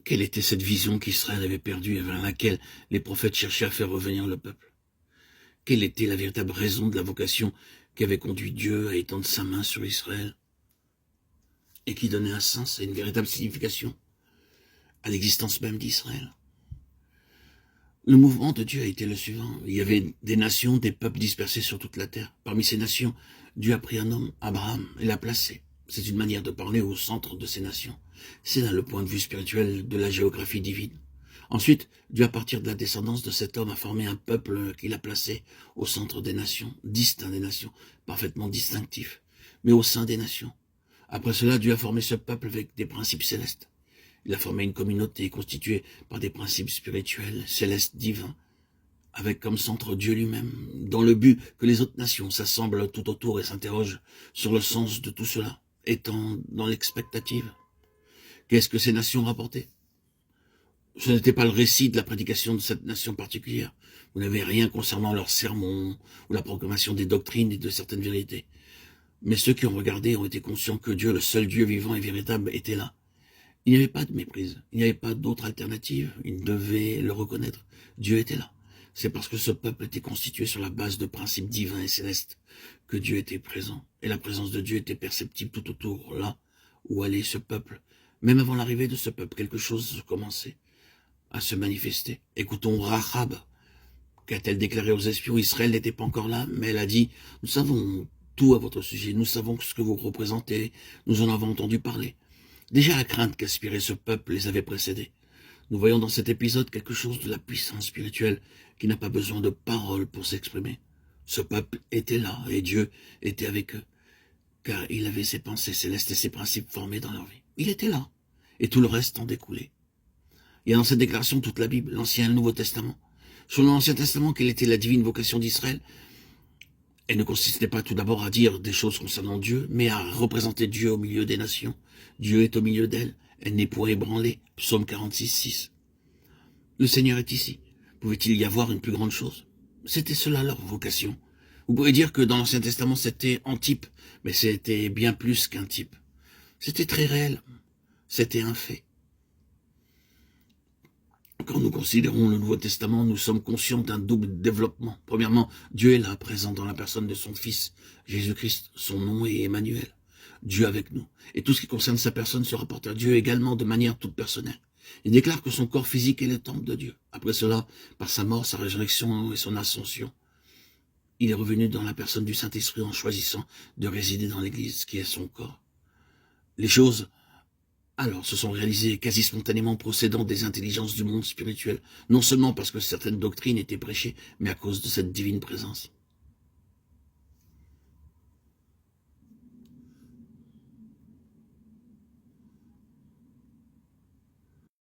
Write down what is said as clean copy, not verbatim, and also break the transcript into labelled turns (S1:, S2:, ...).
S1: Quelle était cette vision qu'Israël avait perdue et vers laquelle les prophètes cherchaient à faire revenir le peuple? Quelle était la véritable raison de la vocation qui avait conduit Dieu à étendre sa main sur Israël et qui donnait un sens et une véritable signification à l'existence même d'Israël? Le mouvement de Dieu a été le suivant. Il y avait des nations, des peuples dispersés sur toute la terre. Parmi ces nations, Dieu a pris un homme, Abraham, et l'a placé. C'est une manière de parler au centre de ces nations. C'est là le point de vue spirituel de la géographie divine. Ensuite, Dieu, à partir de la descendance de cet homme, a formé un peuple qu'il a placé au centre des nations, distinct des nations, parfaitement distinctif, mais au sein des nations. Après cela, Dieu a formé ce peuple avec des principes célestes. Il a formé une communauté constituée par des principes spirituels, célestes, divins, avec comme centre Dieu lui-même, dans le but que les autres nations s'assemblent tout autour et s'interrogent sur le sens de tout cela, étant dans l'expectative. Qu'est-ce que ces nations rapportaient? Ce n'était pas le récit de la prédication de cette nation particulière. Vous n'avez rien concernant leurs sermons ou la proclamation des doctrines et de certaines vérités. Mais ceux qui ont regardé ont été conscients que Dieu, le seul Dieu vivant et véritable, était là. Il n'y avait pas de méprise, il n'y avait pas d'autre alternative, ils devaient le reconnaître. Dieu était là. C'est parce que ce peuple était constitué sur la base de principes divins et célestes que Dieu était présent. Et la présence de Dieu était perceptible tout autour, là où allait ce peuple. Même avant l'arrivée de ce peuple, quelque chose commençait à se manifester. Écoutons Rahab. Qu'a-t-elle déclaré aux espions? Israël n'était pas encore là, mais elle a dit, nous savons tout à votre sujet, nous savons ce que vous représentez, nous en avons entendu parler. Déjà la crainte qu'aspirait ce peuple les avait précédés. Nous voyons dans cet épisode quelque chose de la puissance spirituelle qui n'a pas besoin de paroles pour s'exprimer. Ce peuple était là et Dieu était avec eux, car il avait ses pensées célestes et ses principes formés dans leur vie. Il était là et tout le reste en découlait. Il y a dans cette déclaration toute la Bible, l'Ancien et le Nouveau Testament. Selon l'Ancien Testament, quelle était la divine vocation d'Israël? Elle ne consistait pas tout d'abord à dire des choses concernant Dieu, mais à représenter Dieu au milieu des nations. Dieu est au milieu d'elle, elle n'est point ébranlée. Psaume 46, 6. Le Seigneur est ici. Pouvait-il y avoir une plus grande chose? C'était cela leur vocation. Vous pouvez dire que dans l'Ancien Testament c'était un type, mais c'était bien plus qu'un type. C'était très réel, c'était un fait. Quand nous considérons le Nouveau Testament, nous sommes conscients d'un double développement. Premièrement, Dieu est là, présent dans la personne de son Fils, Jésus-Christ. Son nom est Emmanuel, Dieu avec nous. Et tout ce qui concerne sa personne se rapporte à Dieu également de manière toute personnelle. Il déclare que son corps physique est le temple de Dieu. Après cela, par sa mort, sa résurrection et son ascension, il est revenu dans la personne du Saint-Esprit en choisissant de résider dans l'Église, qui est son corps. Les choses alors se sont réalisées quasi spontanément procédant des intelligences du monde spirituel, non seulement parce que certaines doctrines étaient prêchées, mais à cause de cette divine présence.